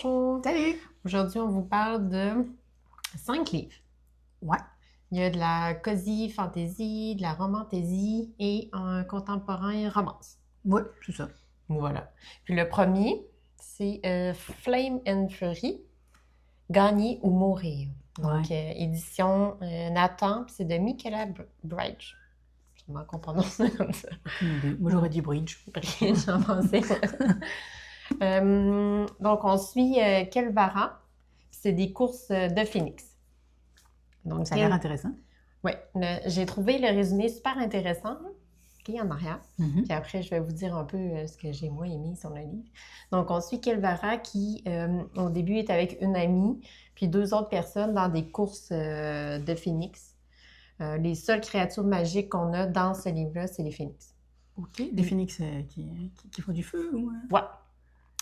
Bonjour! Salut! Aujourd'hui, on vous parle de 5 livres. Ouais. Il y a de la cozy fantasy, de la romantaisie et un contemporain romance. Ouais, c'est ça. Voilà. Puis le premier, c'est Flame and Fury, Gagner ou mourir. Donc, édition Nathan, puis c'est de Michaela Bridge. Sûrement qu'on prononce ça comme ça. Aucune idée. Moi, j'aurais dit Bridge. Bridge en français. Donc, on suit Kelvara, puis c'est des courses de Phoenix. Donc, Ça a l'air intéressant. Oui, j'ai trouvé le résumé super intéressant, OK, en arrière. Mhm. Puis après, je vais vous dire un peu ce que j'ai moins aimé sur le livre. Donc, on suit Kelvara qui, au début, est avec une amie, puis 2 autres personnes dans des courses de Phoenix. Les seules créatures magiques qu'on a dans ce livre-là, c'est les Phoenix. OK. Des phoenix qui font du feu ou... Ouais.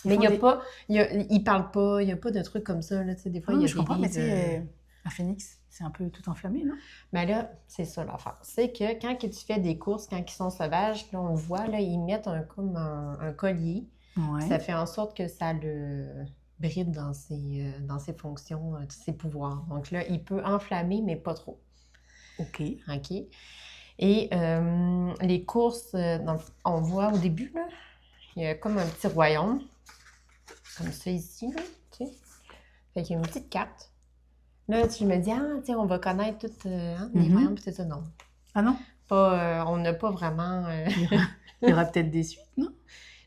Mais il font n'y a des- pas, ils parlent pas, il n'y a pas de trucs comme ça, là, tu sais, des fois, Ah il y non, a je des comprends, mais tu livres... sais, un phoenix, c'est un peu tout enflammé, non? Mais là, c'est ça l'affaire. C'est que quand que tu fais des courses, quand ils sont sauvages, là, on le voit, là, ils mettent comme un collier. Ouais. Ça fait en sorte que ça le bride dans ses fonctions, ses pouvoirs. Donc là, il peut enflammer, mais pas trop. OK. OK? Et les courses, on voit au début, là, il y a comme un petit royaume, comme ça ici, là, tu sais. Fait qu'il y a une petite carte. Là, je me dis, ah, tiens, on va connaître tous les Mhm. royaumes, puis tout ça. Non. Ah non? Pas, on n'a pas vraiment... Il y aura peut-être des suites, non?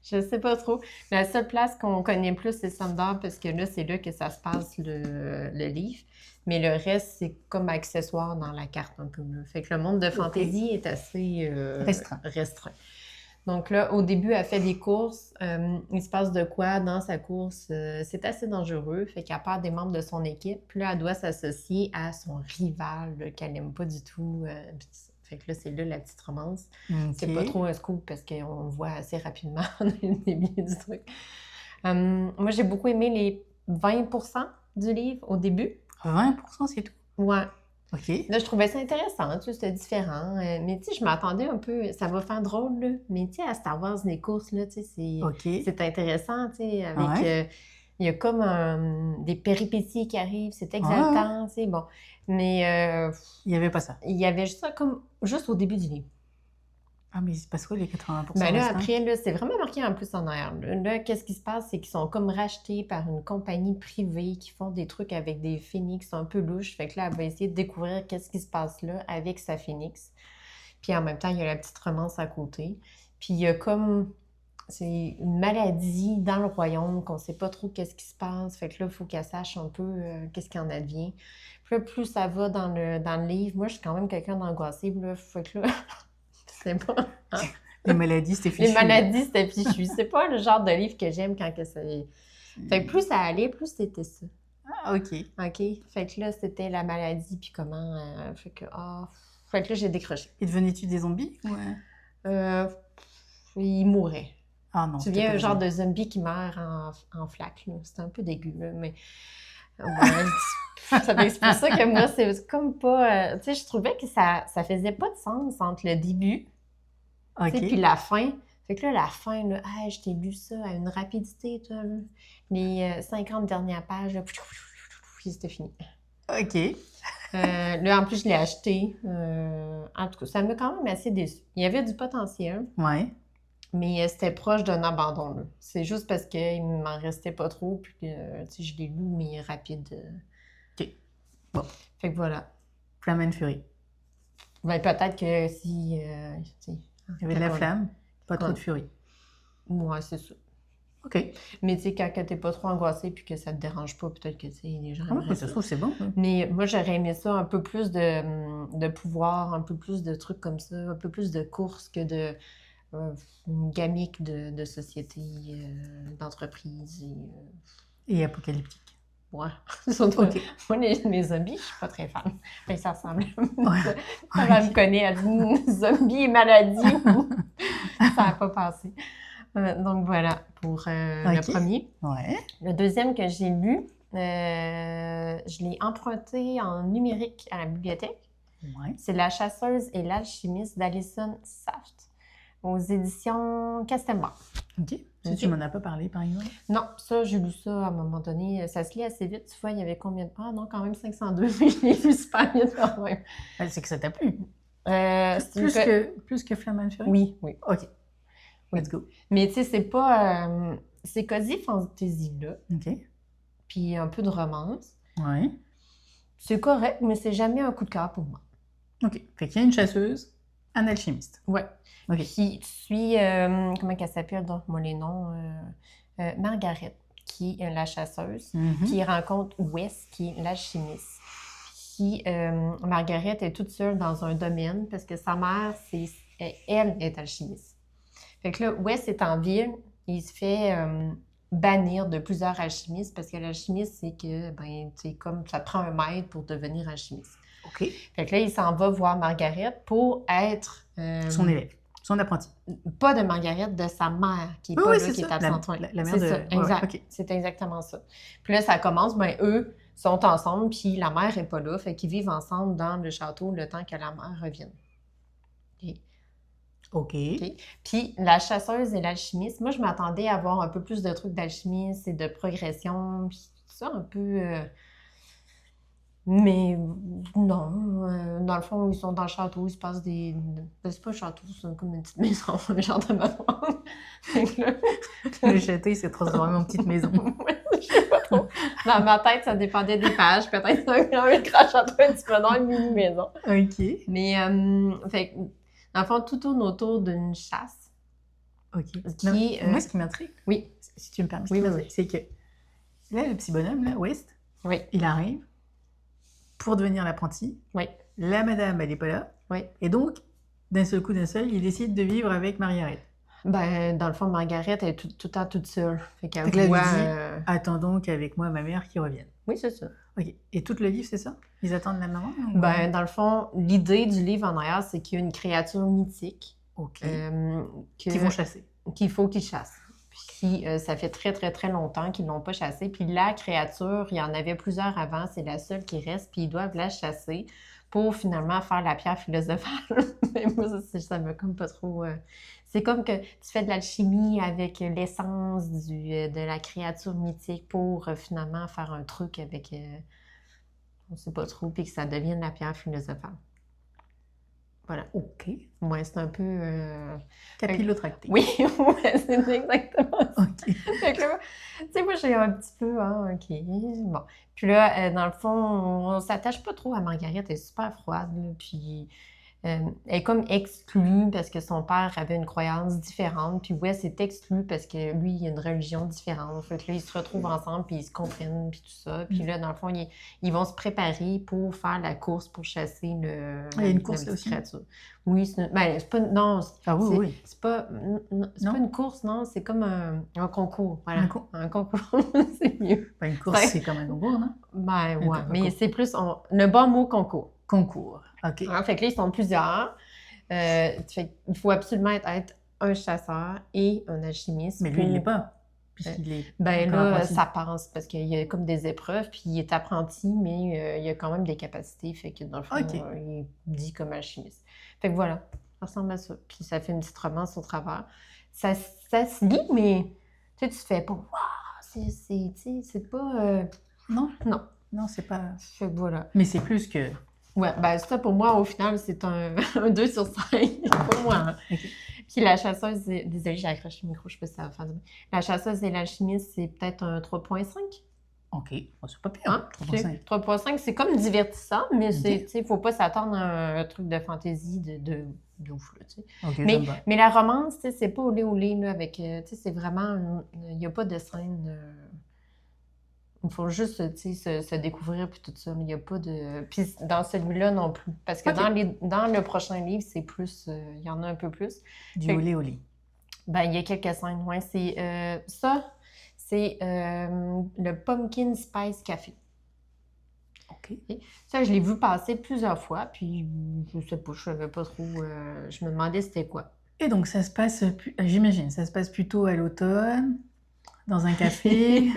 Je sais pas trop. La seule place qu'on connaît plus, c'est Sundar, parce que là, c'est là que ça se passe le livre. Mais le reste, c'est comme accessoire dans la carte un peu. Là. Fait que le monde de fantasy est assez restreint. Donc là, au début, elle fait des courses. Il se passe de quoi dans sa course? C'est assez dangereux. Fait qu'elle perd des membres de son équipe. Puis là, elle doit s'associer à son rival là, qu'elle n'aime pas du tout. Fait que là, c'est là la petite romance. C'est pas trop un scoop parce qu'on le voit assez rapidement dans le début du truc. Moi, j'ai beaucoup aimé les 20% du livre au début. 20%, c'est tout? Ouais. OK. Là, je trouvais ça intéressant, tu sais, c'était différent. Mais tu sais, je m'attendais un peu, ça va faire drôle, là. Mais tu sais, à Star Wars, les courses, là, tu sais, OK. c'est intéressant, tu sais, avec... Ouais. il y a comme des péripéties qui arrivent, c'est exaltant, tu sais, bon. Mais Il n'y avait pas ça. il y avait juste ça comme, juste au début du livre. Ah, mais il se passe quoi, les 80% Ben là, restants? après, là, c'est vraiment marqué en plus en arrière. Là, qu'est-ce qui se passe? C'est qu'ils sont comme rachetés par une compagnie privée qui font des trucs avec des phénix un peu louches. Fait que là, elle va essayer de découvrir qu'est-ce qui se passe là avec sa phénix. Puis en même temps, il y a la petite romance à côté. Puis il y a comme... C'est une maladie dans le royaume qu'on sait pas trop qu'est-ce qui se passe. Fait que là, il faut qu'elle sache un peu qu'est-ce qui en advient. Puis là, plus ça va dans le livre, moi, je suis quand même quelqu'un d'angoissé. Là, fait que là, c'est pas... hein? Les maladies, c'était fichu. Les maladies, c'était fichu. C'est pas le genre de livre que j'aime quand que c'est... Fait que plus ça allait, plus c'était ça. Ah, OK. OK? Fait que là, c'était la maladie, puis comment... fait que là, j'ai décroché. Et devenais-tu des zombies? Ouais. Il mourait. Ah non, Tu c'était viens pas un des genre zombies. de zombie qui meurt en flaque, là. C'était un peu dégueu, là, mais... Ouais, c'est pour ça que moi, c'est comme pas... tu sais, je trouvais que ça faisait pas de sens entre le début, tu sais, OK. puis la fin. Fait que là, la fin, là, hey, je t'ai lu ça à une rapidité, toi, là. Les 50 dernières pages, là, puis c'était fini. OK. Là, en plus, je l'ai acheté. En tout cas, ça m'a quand même assez déçu. Il y avait du potentiel, Ouais. mais c'était proche d'un abandon, là. C'est juste parce qu'il m'en restait pas trop, puis tu sais, je l'ai lu, mais rapide. OK. Bon. Fait que voilà. Flamme and Fury. Ben, peut-être que si... tu sais, Il y avait de la quand on- flamme, pas trop Ouais. de furie. Ouais, c'est ça. OK. Mais tu sais, quand t'es pas trop angoissé puis que ça te dérange pas, peut-être que tu sais, les gens Ah ouais, aimeraient ça ça. se trouve, c'est bon. Hein. Mais moi, j'aurais aimé ça, un peu plus de pouvoir, un peu plus de trucs comme ça, un peu plus de courses que de une gamique de société, d'entreprise. Et apocalyptique. Ouais. Surtout, OK. moi, mes zombies, je suis pas très fan. Ben, ça ressemble. Ouais. Elle me connaît, elle dit zombies et maladie. Ça n'a pas passé. Donc voilà pour le OK. premier. Ouais. Le deuxième que j'ai lu, je l'ai emprunté en numérique à la bibliothèque. Ouais. C'est La chasseuse et l'alchimiste d'Alison Saft aux éditions Castembar. OK. Ça, tu m'en as pas parlé, par exemple? Non, ça, j'ai lu ça à un moment donné. Ça se lit assez vite. Tu vois, il y avait combien de pages? Non, quand même 502, mais je l'ai lu super vite quand même. C'est que ça t'a plu. C'est Plus que Flamme Fury? Oui, oui. OK. Oui. Let's go. Mais tu sais, c'est pas... c'est cosy fantasy, là. OK. Puis un peu de romance. Ouais. C'est correct, mais c'est jamais un coup de cœur pour moi. OK. Fait qu'il y a une chasseuse, un alchimiste. Ouais. OK. Puis tu suis... comment qu'elle s'appelle? Donc, moi, les noms... Margaret, qui est la chasseuse, qui rencontre Wes, qui est l'alchimiste. Puis Margaret est toute seule dans un domaine parce que sa mère, elle est alchimiste. Fait que là, Wes est en ville, il se fait bannir de plusieurs alchimistes parce que l'alchimiste, c'est que, ben, tu sais, comme ça prend un maître pour devenir alchimiste. OK. Fait que là, il s'en va voir Margaret pour être... son élève, son apprenti. Pas de Margaret, de sa mère, qui est pas là, qui est absente. La mère de... Ça, exact. Ouais, okay. C'est exactement ça. Puis là, ça commence, ben eux sont ensemble, puis la mère est pas là, fait qu'ils vivent ensemble dans le château le temps que la mère revienne. OK. Puis la chasseuse et l'alchimiste, moi, je m'attendais à avoir un peu plus de trucs d'alchimiste et de progression, puis tout ça, un peu... Mais non, dans le fond, ils sont dans le château, il se passe des... C'est pas un château, c'est comme une petite maison, un genre de maison. Le château, il s'est transformé en petite maison. Je sais pas trop. Dans ma tête, ça dépendait des pages. Peut-être un grand château, un petit peu dans une mini-maison. OK. Mais, fait, dans le fond, tout tourne autour d'une chasse. OK. Moi, ce qui m'intrigue, oui, si tu me permets, c'est que là, le petit bonhomme, là, West, oui. Il arrive pour devenir l'apprenti. Oui. La madame, elle n'est pas là. Oui. Et donc, d'un seul coup, il décide de vivre avec Margaret. Ben, dans le fond, Margaret est tout le temps toute seule. Fait qu'elle voit... Attends donc avec moi ma mère qui revienne. Oui, c'est ça. OK. Et tout le livre, c'est ça? Ils attendent la maman? Ou... Ben, dans le fond, l'idée du livre en arrière, c'est qu'il y a une créature mythique. OK. Qu'ils vont chasser. Qu'il faut qu'ils chassent. Puis ça fait très, très, très longtemps qu'ils ne l'ont pas chassée. Puis la créature, il y en avait plusieurs avant, c'est la seule qui reste, puis ils doivent la chasser pour finalement faire la pierre philosophale. Mais moi, ça me comme pas trop... C'est comme que tu fais de l'alchimie avec l'essence de la créature mythique pour finalement faire un truc avec... on sait pas trop, puis que ça devienne la pierre philosophale. Voilà. OK. Ouais, c'est un peu... Capillotracté. Oui, ouais, c'est exactement ça. OK. Fait que là, tu sais, moi, j'ai un petit peu, OK, bon. Puis là, dans le fond, on s'attache pas trop à Margaret, elle est super froide, là, puis elle est comme exclue parce que son père avait une croyance différente, puis Wes est exclu parce que lui, il a une religion différente. Fait que là, ils se retrouvent ensemble, puis ils se comprennent, puis tout ça. Puis là, dans le fond, ils vont se préparer pour faire la course pour chasser il y a une course aussi. Créature. Oui, c'est pas... Non, oui. C'est pas une course, non, c'est comme un concours. Voilà. Un concours, c'est mieux. Ben, une course, c'est comme un concours, non? Ben, ouais, mais c'est plus... Le bon mot, concours. Concours, OK. Fait que là, ils sont plusieurs. Il faut absolument être un chasseur et un alchimiste. Mais lui, il l'est pas. Puisqu'il est ben là, apprenti. Ça passe parce qu'il y a comme des épreuves, puis il est apprenti, mais il a quand même des capacités. Fait que dans le fond, il dit comme alchimiste. Fait que voilà, ça ressemble à ça. Puis ça fait une petite romance au travers. Ça se lit, mais tu sais, tu te fais pas, waouh, c'est pas. Non, c'est pas. Fait que voilà. Mais c'est plus que. Ouais, ben ça pour moi, au final, c'est un 2 sur 5 pour moi. Hein. Okay. Puis la chasseuse, désolée, j'ai accroché le micro, je sais pas si ça va faire du bien. La chasseuse et l'alchimiste, c'est peut-être un 3.5. OK, c'est pas pire. Hein? 3.5, c'est comme divertissant, mais il ne faut pas s'attendre à un truc de fantaisie de ouf, là, tu sais. Okay, mais la romance, c'est pas olé là, avec, tu sais, c'est vraiment, il n'y a pas de scène... Il faut juste, se découvrir puis tout ça, mais il n'y a pas de... Puis dans celui-là non plus, parce que dans le prochain livre, c'est plus... il y en a un peu plus. Du olé. Ben, il y a quelques scènes, ouais. C'est ça, c'est le Pumpkin Spice Café. OK. Ça, je l'ai vu passer plusieurs fois, puis je sais pas, je savais pas trop... je me demandais c'était quoi. Et donc, ça se passe, j'imagine, ça se passe plutôt à l'automne, dans un café...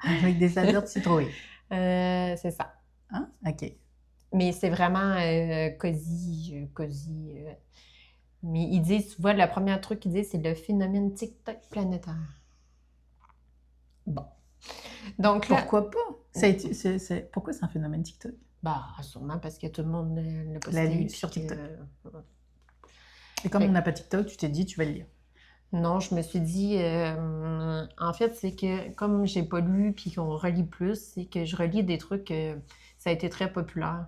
Avec des saveurs de citrouille. C'est ça. Hein? OK. Mais c'est vraiment cosy. Mais ils disent, tu vois, le premier truc qu'ils disent, c'est le phénomène TikTok planétaire. Bon. Donc là, Pourquoi pas? Pourquoi c'est un phénomène TikTok? bah, sûrement parce que tout le monde l'a posté. L'a lu puis sur que- TikTok. Et comme on n'a pas TikTok, tu t'es dit, tu vas le lire. Non, je me suis dit, en fait, c'est que comme j'ai pas lu puis qu'on relit plus, c'est que je relis des trucs, ça a été très populaire.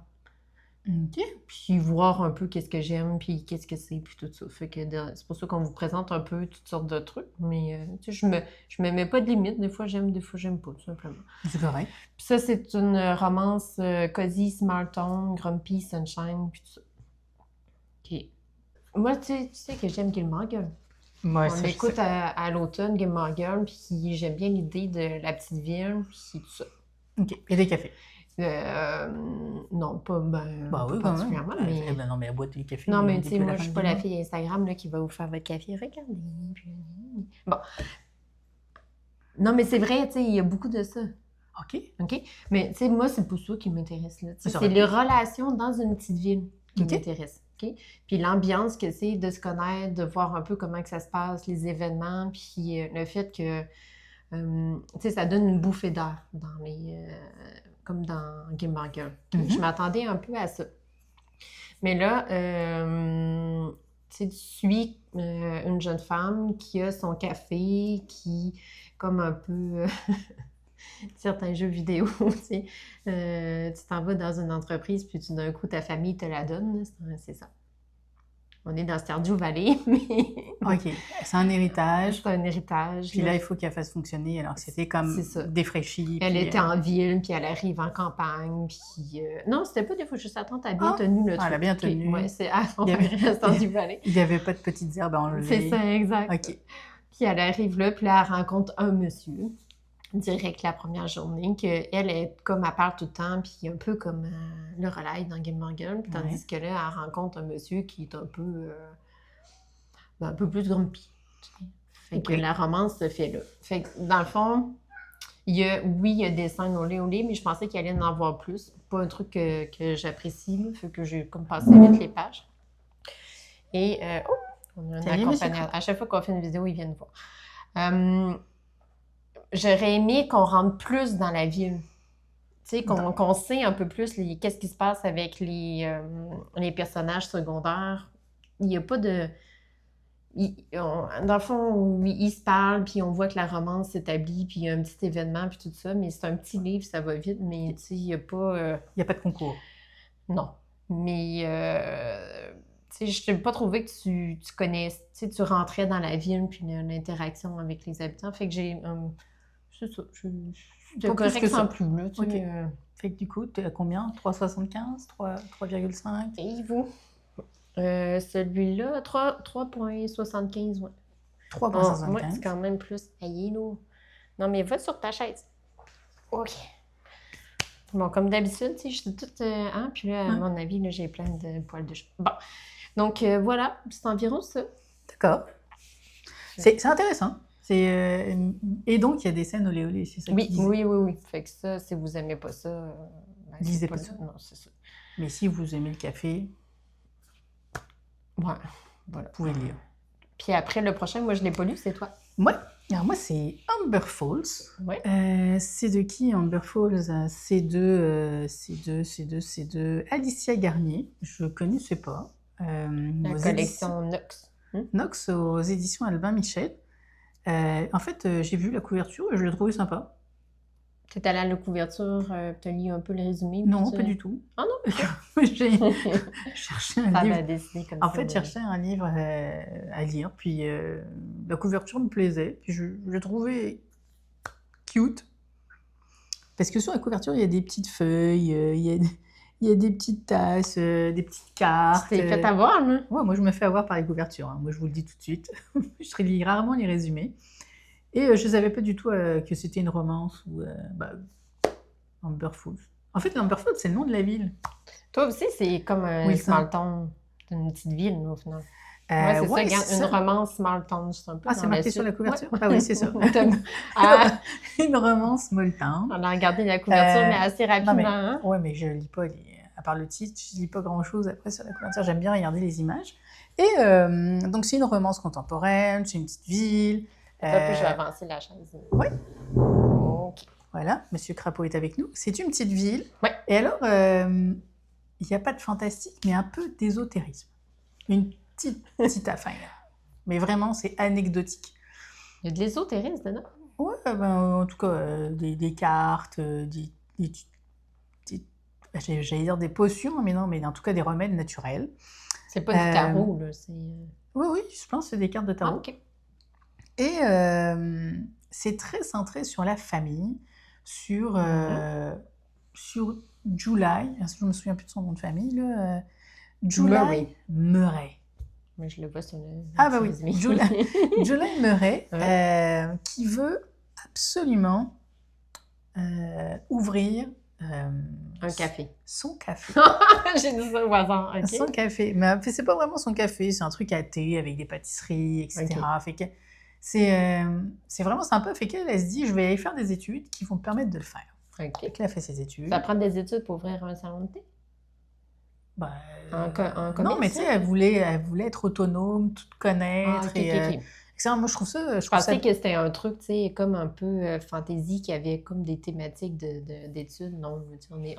OK. Puis voir un peu qu'est-ce que j'aime, puis qu'est-ce que c'est, puis tout ça. Fait que c'est pour ça qu'on vous présente un peu toutes sortes de trucs. Mais tu sais, je me mets pas de limite. Des fois, j'aime, des fois, j'aime pas, tout simplement. C'est correct. Puis ça, c'est une romance Cozy, Small Tone, Grumpy, Sunshine, puis tout ça. OK. Moi, tu sais que j'aime Gilmore Girls. Moi, On l'écoute à l'automne, Gilmore Girls, puis j'aime bien l'idée de la petite ville, puis tout ça. OK. Et des cafés? Non, pas, pas quand même. particulièrement, mais... Eh ben non, mais elle boit des cafés. Non, mais tu sais, depuis moi, la je fin suis du pas la mois. fille Instagram là, qui va vous faire votre café. Regardez. Bon. Non, mais c'est vrai, tu sais, il y a beaucoup de ça. OK. Mais tu sais, moi, c'est pour ça qui m'intéresse. Là. Tu sais, Ça c'est aurait les relations dans une petite ville qui OK. m'intéressent. OK? Puis l'ambiance que c'est de se connaître, de voir un peu comment que ça se passe, les événements, puis le fait que, tu sais, ça donne une bouffée d'air dans comme dans Gilmore Girls. Mhm. Je m'attendais un peu à ça. Mais là, tu sais, tu suis une jeune femme qui a son café, qui, comme un peu certains jeux vidéo, tu sais, tu t'en vas dans une entreprise, puis d'un coup, ta famille te la donne. Là, c'est ça. On est dans Stardew Valley, mais OK. C'est un héritage. c'est un héritage. Puis là, il faut qu'elle fasse fonctionner. Alors, c'était comme C'est ça. défraîchi. Elle puis, était en ville, puis elle arrive en campagne, puis... Non, c'était pas des fois juste attendre, t'as bien Ah! tenu le Ah, truc. elle a bien tenu. Ouais, c'est à fond, Il y avait- Stardew Valley. Il n'y avait pas de petites herbes à enlever. C'est ça, exact. OK. Puis elle arrive là, puis là, elle rencontre un monsieur, direct la première journée, qu'elle est comme, elle parle tout le temps, puis un peu comme le relais dans Gilmore Girls, tandis que là, elle rencontre un monsieur qui est un peu plus grumpy. Tu sais. Fait que la romance se fait là. Fait que dans le fond, il y a des scènes olé, mais je pensais qu'il allait en avoir plus. Pas un truc que j'apprécie, là, fait que j'ai comme passé vite les pages. Et, on a un accompagnateur. À chaque fois qu'on fait une vidéo, ils viennent voir. J'aurais aimé qu'on rentre plus dans la ville. Tu sais, qu'on sait un peu plus qu'est-ce qui se passe avec les personnages secondaires. Il n'y a pas de... dans le fond, ils se parlent, puis on voit que la romance s'établit, puis il y a un petit événement, puis tout ça, mais c'est un petit livre, ça va vite, mais tu sais, il n'y a pas... Il n'y a pas de concours. Non. Mais, tu sais, je n'ai pas trouvé que tu connais... Tu sais, tu rentrais dans la ville, puis l'interaction avec les habitants, fait que j'ai... c'est ça, c'était Pas plus correct que sans ça. plus, là, tu sais. Fait que du coup, tu es à combien? 3,75? 3,5? Et vous? Celui-là, 3,75, ouais. 3,75. Ouais, c'est quand même plus. Aïe, là. Non, mais va sur ta chaise. OK. Bon, comme d'habitude, tu sais, je suis toute... puis là, à mon avis, là, j'ai plein de poils de chat. Bon. Donc, voilà, c'est environ ça. D'accord. C'est intéressant. Et donc, il y a des scènes olé, c'est ça? Oui. Fait que ça, si vous aimez pas ça... ben, Lisez pas pas ça. Non, c'est ça. Mais si vous aimez le café, Ouais, voilà. vous pouvez lire. Puis après, le prochain, moi, je l'ai pas lu, c'est toi. Ouais. Alors moi, c'est Amber Falls. Ouais. C'est de qui, Amber Falls? C'est de Alicia Garnier. Je connaissais pas. La collection Nox. Nox aux éditions Albin Michel. En fait, j'ai vu la couverture et je l'ai trouvée sympa. T'es allé à la couverture, t'as lu un peu le résumé? Non, pas du tout. Ah non? J'ai cherché un Ça livre. m'a décidé comme En ça. fait, cherchais un livre à lire, puis la couverture me plaisait, puis je l'ai trouvé cute. Parce que sur la couverture, il y a des petites feuilles, il y a des petites tasses, des petites cartes. Tu t'es fait avoir, là? Ouais, moi, je me fais avoir par les couvertures. Hein. Moi, je vous le dis tout de suite. Je lis rarement les résumés. Et je ne savais pas du tout que c'était une romance ou Amber Falls. En fait, Amber Falls, c'est le nom de la ville. Toi aussi, c'est comme un small town d'une petite ville, au final. Ouais, c'est ça, une romance small town, c'est un peu. Ah, c'est marqué sur la couverture? Ah oui, c'est ça. Une romance small town. On a regardé la couverture, mais assez rapidement. Non, mais, hein? ouais, mais je lis pas à part le titre, je lis pas grand-chose après sur la couverture. J'aime bien regarder les images. Et donc, c'est une romance contemporaine, c'est une petite ville. Attends un peu, je vais avancer la chaise. Oui. OK. Voilà, Monsieur Crapaud est avec nous. C'est une petite ville. Ouais. Et alors, il n'y a pas de fantastique, mais un peu d'ésotérisme. Une petite affaire. Mais vraiment, c'est anecdotique. Il y a de l'ésotérisme dedans? Ouais, en tout cas, des cartes, j'allais dire des potions, mais non, mais en tout cas des remèdes naturels. C'est pas du tarot, là, c'est... Oui, je pense que c'est des cartes de tarot. OK. Et c'est très centré sur la famille, sur July, je me souviens plus de son nom de famille, là, July Murray. Mais je le vois sur le... Ah bah oui, July Murray, qui veut absolument ouvrir un café. Son café. J'ai dit ça au hasard, OK. Son café. Mais c'est pas vraiment son café, c'est un truc à thé avec des pâtisseries, etc. Okay. Fait que c'est vraiment sympa. Fait qu'elle se dit, je vais aller faire des études qui vont me permettre de le faire. OK. Fait qu'elle a fait ses études. Ça prend des études pour ouvrir un salon de thé? En commerce? Non, mais tu sais, elle voulait être autonome, tout connaître. OK. Moi, je trouve ça... Je pensais que c'était un truc, tu sais, comme un peu fantasy, qui avait comme des thématiques d'études. Non,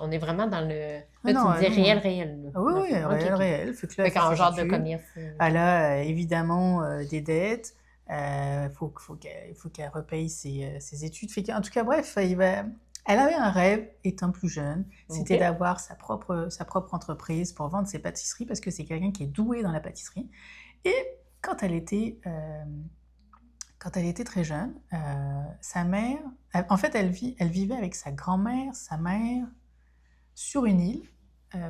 on est vraiment dans le... Là, tu dis réel. Là. Oui, réel. Fait que là, en genre de commerce. Elle a évidemment des dettes. Faut qu'elle repaye ses études. Fait qu'en tout cas, bref, elle avait un rêve, étant plus jeune, c'était d'avoir sa propre entreprise pour vendre ses pâtisseries, parce que c'est quelqu'un qui est doué dans la pâtisserie. Et quand elle était très jeune, sa mère... En fait, elle vivait avec sa grand-mère, sa mère, sur une île,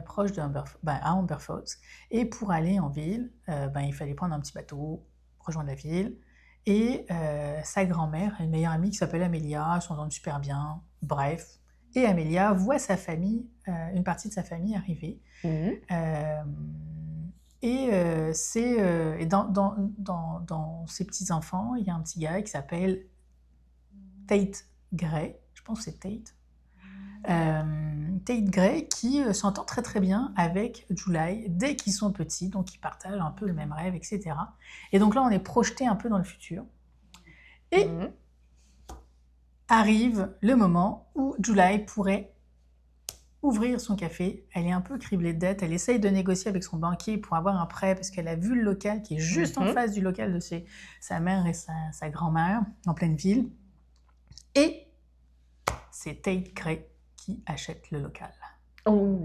proche à Humber Falls. Et pour aller en ville, il fallait prendre un petit bateau, rejoindre la ville. Et sa grand-mère a une meilleure amie qui s'appelle Amelia, ils s'entendent super bien, bref. Et Amelia voit sa famille, une partie de sa famille arriver. Et dans ses petits-enfants, il y a un petit gars qui s'appelle Tate Gray, je pense que c'est Tate. Tate Gray qui s'entend très très bien avec July dès qu'ils sont petits, donc ils partagent un peu le même rêve, etc. Et donc là, on est projeté un peu dans le futur. Et arrive le moment où July pourrait ouvrir son café. Elle est un peu criblée de dettes. Elle essaye de négocier avec son banquier pour avoir un prêt parce qu'elle a vu le local qui est juste en face du local de sa mère et sa grand-mère, en pleine ville. Et c'est Tate Gray qui achète le local. Oh,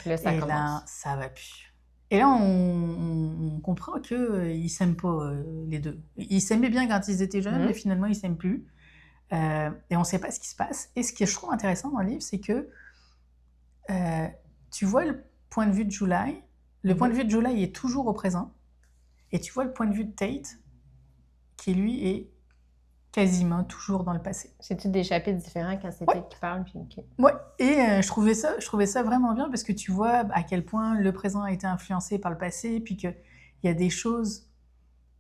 là, ça commence. Et là, ça va plus. Et là, on comprend qu'ils ne s'aiment pas, les deux. Ils s'aimaient bien quand ils étaient jeunes, mais finalement, ils ne s'aiment plus. Et on ne sait pas ce qui se passe. Et ce que je trouve intéressant dans le livre, c'est que tu vois le point de vue de July. Le point de vue de July est toujours au présent. Et tu vois le point de vue de Tate, qui lui est quasiment toujours dans le passé. C'est-tu des chapitres différents quand c'est Tate qui parle? Oui, et je trouvais ça vraiment bien parce que tu vois à quel point le présent a été influencé par le passé, puis qu'il y a des choses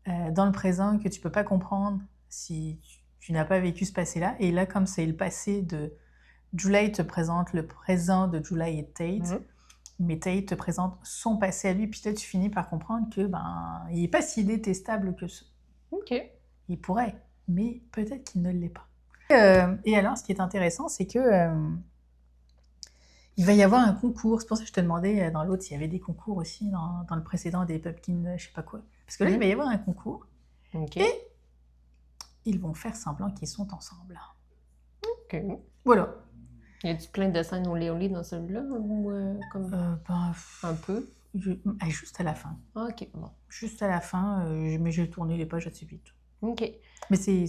dans le présent que tu ne peux pas comprendre si tu n'as pas vécu ce passé-là. Et là, comme c'est le passé de... July te présente le présent de July et Tate, mais Tate te présente son passé à lui, puis là, tu finis par comprendre que il n'est pas si détestable que ça. OK. Il pourrait, mais peut-être qu'il ne l'est pas. Et alors, ce qui est intéressant, c'est que il va y avoir un concours. C'est pour ça que je te demandais dans l'autre s'il y avait des concours aussi, dans le précédent des Pumpkin, je sais pas quoi. Parce que là, il va y avoir un concours. OK. Et ils vont faire semblant qu'ils sont ensemble. OK. Voilà. Y a-tu plein de scènes au Léoli dans celui-là? Ou un peu? Juste à la fin. OK, bon. Juste à la fin, mais j'ai tourné les pages assez vite. OK. Mais c'est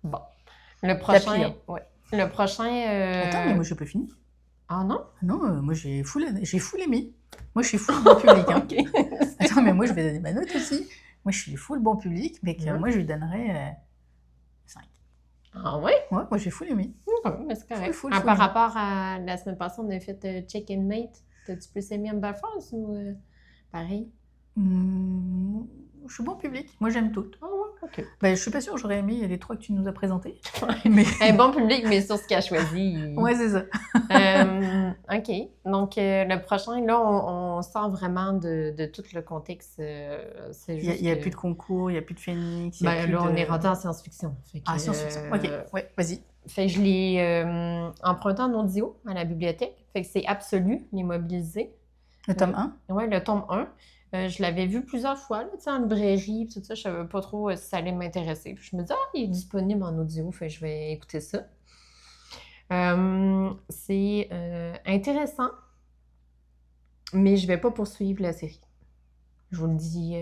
bon. Le prochain... Le prochain... Attends, mais moi, j'ai pas fini. Ah non? Non, moi, j'ai full aimé. Moi, je suis full bon public. Hein. OK. Attends, mais moi, je vais donner ma note aussi. Moi, je suis full bon public, mais moi, je lui donnerais 5. Ah ouais? Ouais, moi, j'ai full aimé. Mais c'est correct. Full, par rapport à la semaine passée, on a fait Check and Mate. T'as-tu plus aimé Humber Falls ou pareil? Je suis bon public. Moi, j'aime tout. Ah ouais, OK. Ben, je suis pas sûre que j'aurais aimé les 3 que tu nous as présentés. Mais... Un bon public, mais sur ce qu'il a choisi. Ouais, c'est ça. OK. Donc, le prochain, là, on sort vraiment de tout le contexte. C'est Il juste n'y a que- plus de concours, il n'y a plus de phénix, il y a Ben, plus là, on de... est rendu en science-fiction. Fait que, Ah, science-fiction. OK, ouais, vas-y. fait que je l'ai emprunté en audio à la bibliothèque. Fait que c'est Absolu, l'immobilisé. Le tome 1. Ouais, le tome 1. Je l'avais vu plusieurs fois, là, tu sais, en librairie, puis tout ça. Je savais pas trop si ça allait m'intéresser. Puis je me dis, ah, il est disponible en audio, fait que je vais écouter ça. C'est intéressant, mais je vais pas poursuivre la série. Je vous le dis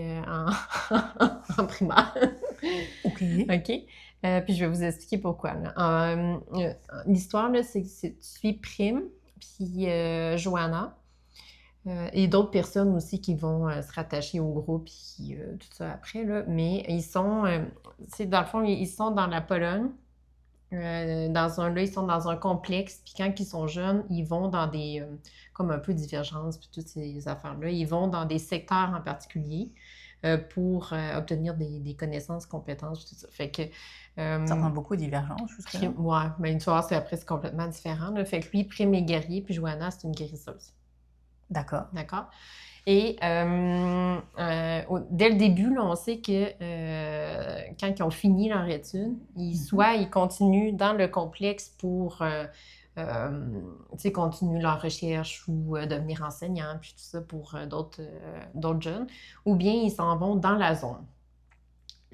en primaire. OK. OK? Puis je vais vous expliquer pourquoi. Là. L'histoire, là, c'est que tu suis Prime, puis Joanna, et d'autres personnes aussi qui vont se rattacher au groupe, puis tout ça après. Là. Mais ils sont, dans le fond, ils sont dans la Pologne. Ils sont dans un complexe, puis quand ils sont jeunes, ils vont dans des, comme un peu divergence, puis toutes ces affaires-là, ils vont dans des secteurs en particulier pour obtenir des connaissances, compétences, tout ça. Fait que... Ça ressemble beaucoup aux divergences, jusque-là. Ouais, mais une fois, après, c'est complètement différent. Là. Fait que lui, Prime est guerrier, puis Joanna, c'est une guérisseuse. D'accord. D'accord? Et dès le début, là, on sait que quand ils ont fini leur étude, soit ils continuent dans le complexe pour continuer leur recherche ou devenir enseignants, puis tout ça pour d'autres jeunes, ou bien ils s'en vont dans la zone.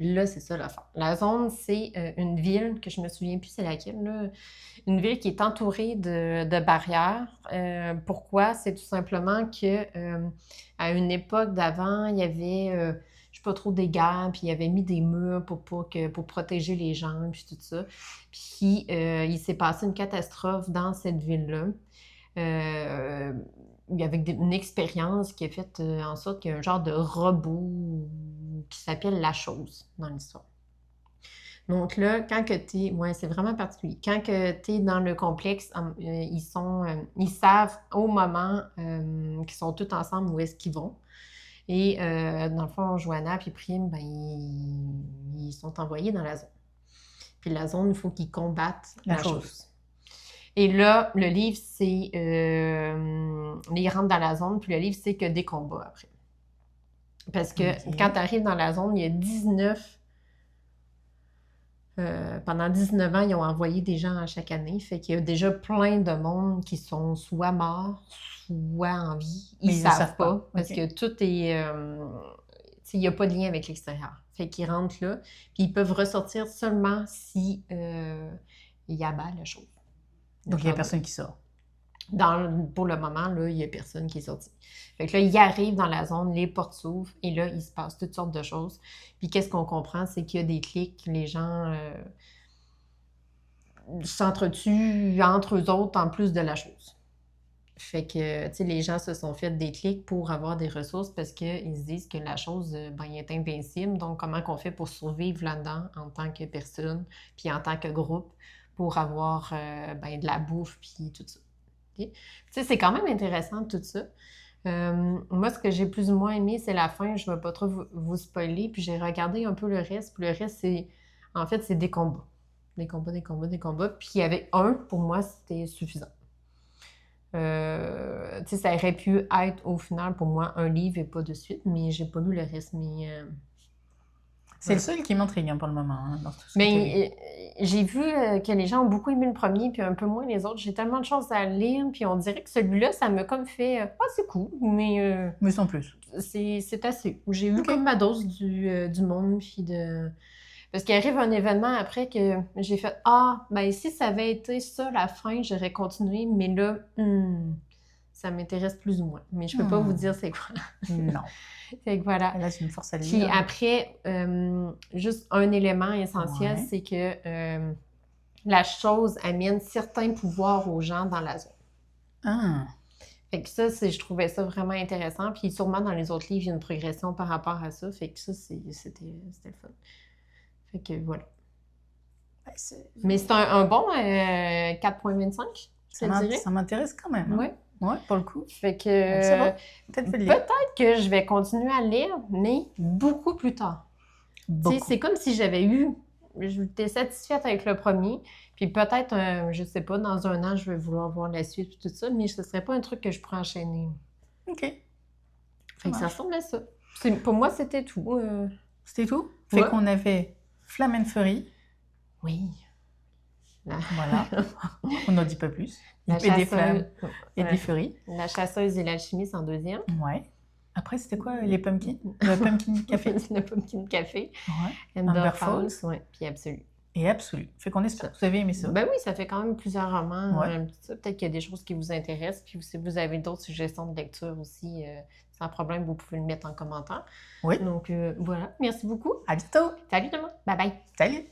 Là, c'est ça l'affaire. La zone, c'est une ville que je me souviens plus c'est laquelle, là. Une ville qui est entourée de barrières. Pourquoi? C'est tout simplement que à une époque d'avant, il y avait, je sais pas trop, des guerres, puis il avait mis des murs pour protéger les gens, puis tout ça. Puis il s'est passé une catastrophe dans cette ville-là. Avec une expérience qui a fait en sorte qu'il y a un genre de robot qui s'appelle La Chose dans l'histoire. Donc là, quand que tu es... Ouais, c'est vraiment particulier. Quand que tu es dans le complexe, ils savent au moment qu'ils sont tous ensemble où est-ce qu'ils vont. Et dans le fond, Joanna puis Prime, ben, ils sont envoyés dans la zone. Puis la zone, il faut qu'ils combattent la chose. Et là, le livre, c'est... ils rentrent dans la zone, puis le livre, c'est que des combats après. Parce que quand tu arrives dans la zone, il y a 19... pendant 19 ans, ils ont envoyé des gens à chaque année. Fait qu'il y a déjà plein de monde qui sont soit morts, soit en vie. Ils ne savent pas. Parce que tout est... il n'y a pas de lien avec l'extérieur. Fait qu'ils rentrent là, puis ils peuvent ressortir seulement si ils abattent la chose. Donc, il n'y a personne qui sort. Pour le moment, là, il n'y a personne qui est sorti. Fait que là, ils arrivent dans la zone, les portes s'ouvrent, et là, il se passe toutes sortes de choses. Puis qu'est-ce qu'on comprend, c'est qu'il y a des clics, les gens s'entretuent entre eux autres en plus de la chose. Fait que, tu sais, les gens se sont fait des clics pour avoir des ressources parce qu'ils se disent que la chose, ben, est invincible. Donc, comment qu'on fait pour survivre là-dedans en tant que personne, puis en tant que groupe, pour avoir de la bouffe, puis tout ça. Okay? Tu sais, c'est quand même intéressant tout ça. Moi, ce que j'ai plus ou moins aimé, c'est la fin. Je ne vais pas trop vous spoiler. Puis j'ai regardé un peu le reste. Puis le reste, c'est des combats. Des combats. Puis il y avait un, pour moi, c'était suffisant. Tu sais, ça aurait pu être, au final, pour moi, un livre et pas de suite. Mais j'ai pas lu le reste. Mais... c'est le seul qui m'intrigue pour le moment. Hein, dans tout ce mais j'ai vu que les gens ont beaucoup aimé le premier, puis un peu moins les autres. J'ai tellement de choses à lire, puis on dirait que celui-là, ça m'a comme fait... ah, c'est cool, mais... mais sans plus. C'est assez. J'ai eu comme ma dose du monde, puis de... Parce qu'il arrive un événement après que j'ai fait « Ah, ben si ça avait été ça, la fin, j'aurais continué, mais là, ça m'intéresse plus ou moins. » Mais je peux pas vous dire c'est quoi. Non. Fait que voilà. Là, c'est une force à lire. Puis après, juste un élément essentiel, c'est que la chose amène certains pouvoirs aux gens dans la zone. Ah. Fait que ça, je trouvais ça vraiment intéressant. Puis sûrement dans les autres livres, il y a une progression par rapport à ça. Fait que ça, c'était le fun. Fait que voilà. Mais c'est un bon 4.25, ça m'intéresse quand même. Hein? Oui. Ouais, pour le coup. Fait que ça va. Peut-être que je vais continuer à lire, mais beaucoup plus tard. Beaucoup. C'est comme si j'avais eu... J'étais satisfaite avec le premier, puis peut-être, je sais pas, dans un an, je vais vouloir voir la suite, puis tout ça, mais ce serait pas un truc que je pourrais enchaîner. OK. Fait que ça marche. ressemble à ça. Pour moi, c'était tout. C'était tout? Fait Ouais. qu'on avait Flamme and Fury. Oui. Voilà. On n'en dit pas plus. La Et des flammes chasseuse... et ouais. des furies. La chasseuse et l'alchimiste en deuxième. Ouais. Après, c'était quoi les pumpkins? Le pumpkin café? Le pumpkin café. Ouais. Amber Falls. Falls, ouais. Puis Absolu. Et Absolu. Fait qu'on espère que vous avez aimé ça. Ben oui, ça fait quand même plusieurs romans. Ouais. Peut-être qu'il y a des choses qui vous intéressent. Puis si vous avez d'autres suggestions de lecture aussi, sans problème, vous pouvez le mettre en commentaire. Oui. Donc voilà. Merci beaucoup. À bientôt. Salut tout le monde. Bye bye. Salut.